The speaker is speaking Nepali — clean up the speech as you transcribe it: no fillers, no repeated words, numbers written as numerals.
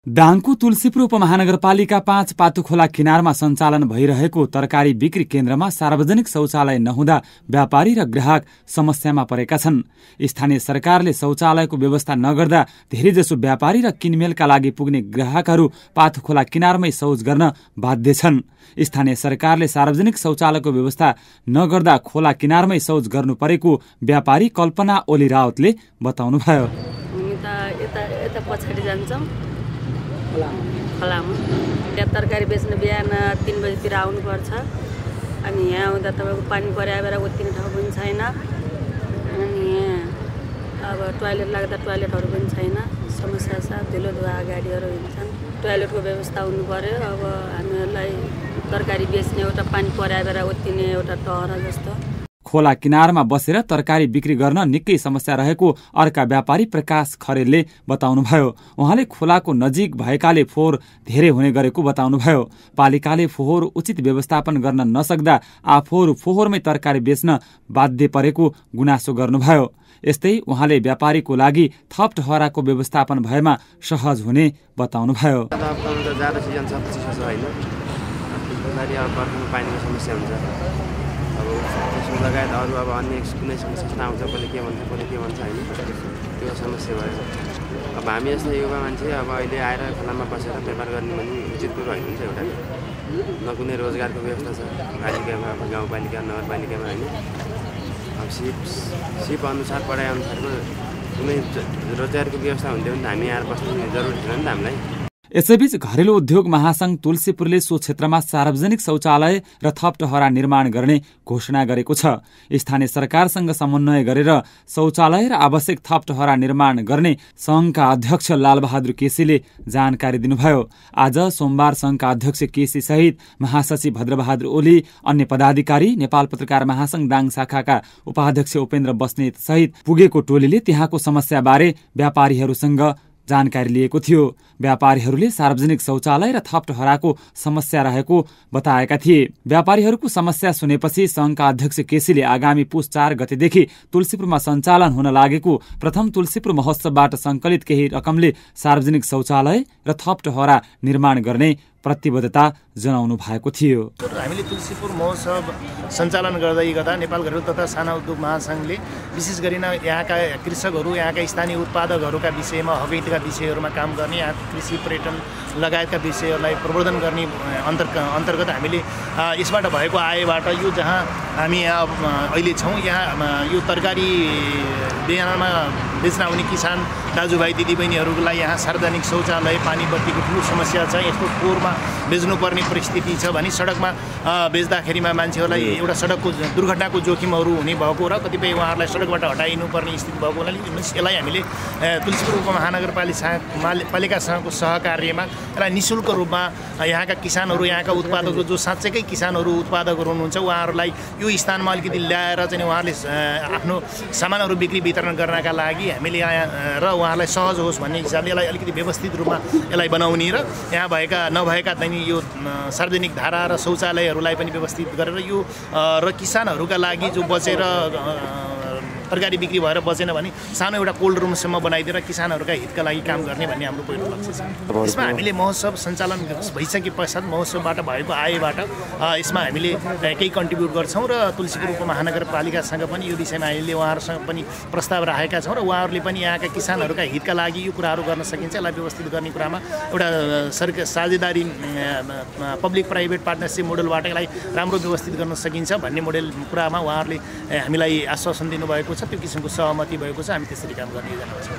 दाङको तुलसीपुर उपमहानगरपालिका 5 पातुखोला किनारमा सञ्चालन भइरहेको तरकारी बिक्री केन्द्रमा सार्वजनिक शौचालय नहुँदा व्यापारी र ग्राहक समस्यामा परेका छन्। स्थानीय सरकारले शौचालयको व्यवस्था नगर्दा धेरैजसो व्यापारी र किनमेलका लागि पुग्ने ग्राहकहरू पातुखोला किनारमै शौच गर्न बाध्य छन्। स्थानीय सरकारले सार्वजनिक शौचालयको व्यवस्था नगर्दा खोला किनारमै शौच गर्नु परेको व्यापारी कल्पना ओली राउतले बताउनुभयो। खोलामा त्यहाँ तरकारी बेच्न बिहान 3 बजीतिर आउनुपर्छ। अनि यहाँ आउँदा तपाईँको पानी पर्याएर उत्तिने ठाउँ पनि छैन। अनि यहाँ अब टोयलेट लाग्दा टोयलेटहरू पनि छैन, समस्या छ। धुलो धुवा गाडीहरू हिँड्छन्, टोयलेटको व्यवस्था हुनु पर्यो। अब हामीहरूलाई तरकारी बेच्ने एउटा पानी पर्याएर उत्तिने एउटा टहरा जस्तो। खोला किनारमा बसेर तरकारी बिक्री गर्न निकै समस्या रहेको अर्का व्यापारी प्रकाश खरेलले बताउनुभयो। उहाँले खोलाको नजिक भएकाले फोहोर धेरै हुने गरेको बताउनुभयो। पालिकाले फोहोर उचित व्यवस्थापन गर्न नसक्दा आफूहरू फोहोरमै तरकारी बेच्न बाध्य परेको गुनासो गर्नुभयो। यस्तै उहाँले व्यापारीको लागि थप ठहराको व्यवस्थापन भएमा सहज हुने बताउनुभयो। अब लगायत अरू अब अन्य कुनै समस्या आउँछ, कसले के भन्छ होइन, त्यो समस्या भयो। अब हामी जस्तो युवा मान्छे अब अहिले आएर खोलामा बसेर व्यापार गर्ने भने उचित कुरो होइन नि त। एउटा न कुनै रोजगारको व्यवस्था छ पालिकामा, अब गाउँपालिका नगरपालिकामा होइन। अब सिप अनुसार पढाइ अनुसारको कुनै रोजगारको व्यवस्था हुन्थ्यो भने त हामी आएर बस्नु जरुरी थिएन नि त हामीलाई। यसैबीच घरेलु उद्योग महासंघ तुलसीपुरले सो क्षेत्रमा सार्वजनिक शौचालय र थप टहरा निर्माण गर्ने घोषणा गरेको छ। स्थानीय सरकारसँग समन्वय गरेर शौचालय र आवश्यक थप टहरा निर्माण गर्ने संघका अध्यक्ष लालबहादुर केसीले जानकारी दिनुभयो। आज सोमबार संघका अध्यक्ष केसी सहित महासचिव भद्रबहादुर ओली, अन्य पदाधिकारी, नेपाल पत्रकार महासंघ दाङ शाखाका उपाध्यक्ष उपेन्द्र बस्नेत सहित पुगेको टोलीले त्यहाँको समस्याबारे व्यापारीहरूसँग जानकारी लिएको थियो। व्यापारीहरूले सार्वजनिक शौचालय र थप टहराको समस्या रहेको बताएका थिए। व्यापारीहरूको समस्या सुनेपछि संघका अध्यक्ष केसीले आगामी पुस 4 गतेदेखि तुलसीपुरमा सञ्चालन हुन लागेको प्रथम तुलसीपुर महोत्सवबाट सङ्कलित केही रकमले सार्वजनिक शौचालय र थप टहरा निर्माण गर्ने प्रतिबद्धता जनाउनु भएको थियो। हामीले तुलसीपुर महोत्सव सञ्चालन गर्दा नेपाल घरेलु तथा साना उद्योग महासंघले विशेष गरी यहाँका कृषकहरू, यहाँका स्थानीय उत्पादकहरूका विषयमा हकहितका विषयहरूमा काम गर्ने, यहाँ कृषि पर्यटन लगायतका विषयहरूलाई प्रवर्धन गर्ने अन्तर्गत हामीले यसबाट भएको आयबाट यो जहाँ हामी अहिले छौँ, यहाँ यो तरकारी बिहानमा बेच्न आउने किसान दाजुभाइ दिदीबहिनीहरूलाई यहाँ सार्वजनिक शौचालय, पानी बत्तीको ठुलो समस्या छ। यस्तो फोहोरमा बेच्नुपर्ने परिस्थिति छ भने सडकमा बेच्दाखेरिमा मान्छेहरूलाई एउटा सडकको दुर्घटनाको जोखिमहरू हुने भएको र कतिपय उहाँहरूलाई सडकबाट हटाइनुपर्ने स्थिति भएको हुनाले यसलाई हामीले तुलसीपुर उपमहानगरपालिकासँगको सहकार्यमा यसलाई निःशुल्क रूपमा यहाँका किसानहरू, यहाँका उत्पादकहरू जो साँच्चैकै किसानहरू उत्पादकहरू हुनुहुन्छ उहाँहरूलाई यो स्थानमा अलिकति ल्याएर चाहिँ उहाँहरूले आफ्नो सामानहरू बिक्री वितरण गर्नका लागि हामीले यहाँ र उहाँहरूलाई सहज होस् भन्ने हिसाबले यसलाई अलिकति व्यवस्थित रूपमा यसलाई बनाउने र यहाँ नभएका चाहिँ यो सार्वजनिक धारा र शौचालयहरूलाई पनि व्यवस्थित गरेर यो र किसानहरूका लागि जो बचेर तरकारी बिक्री भएर बचेन भने सानो एउटा कोल्ड रुमसम्म बनाइदिएर किसानहरूका हितका लागि काम गर्ने भन्ने हाम्रो पहिलो लक्ष्य छ। यसमा हामीले महोत्सव सञ्चालन भइसके पश्चात महोत्सवबाट भएको आयबाट यसमा हामीले केही कन्ट्रिब्युट गर्छौँ र तुलसीपुर उपमहानगरपालिकासँग पनि यो विषयमा हामीले उहाँहरूसँग पनि प्रस्ताव राखेका छौँ र उहाँहरूले पनि यहाँका किसानहरूका हितका लागि यो कुराहरू गर्न सकिन्छ। यसलाई व्यवस्थित गर्ने कुरामा एउटा सरकार साझेदारी पब्लिक प्राइभेट पार्टनरसिप मोडलबाट यसलाई राम्रो व्यवस्थित गर्न सकिन्छ भन्ने मोडल कुरामा उहाँहरूले हामीलाई आश्वासन दिनुभएको छ। त्यो किसिमको सहमति भएको छ। हामी त्यसरी काम गर्ने योजना छ।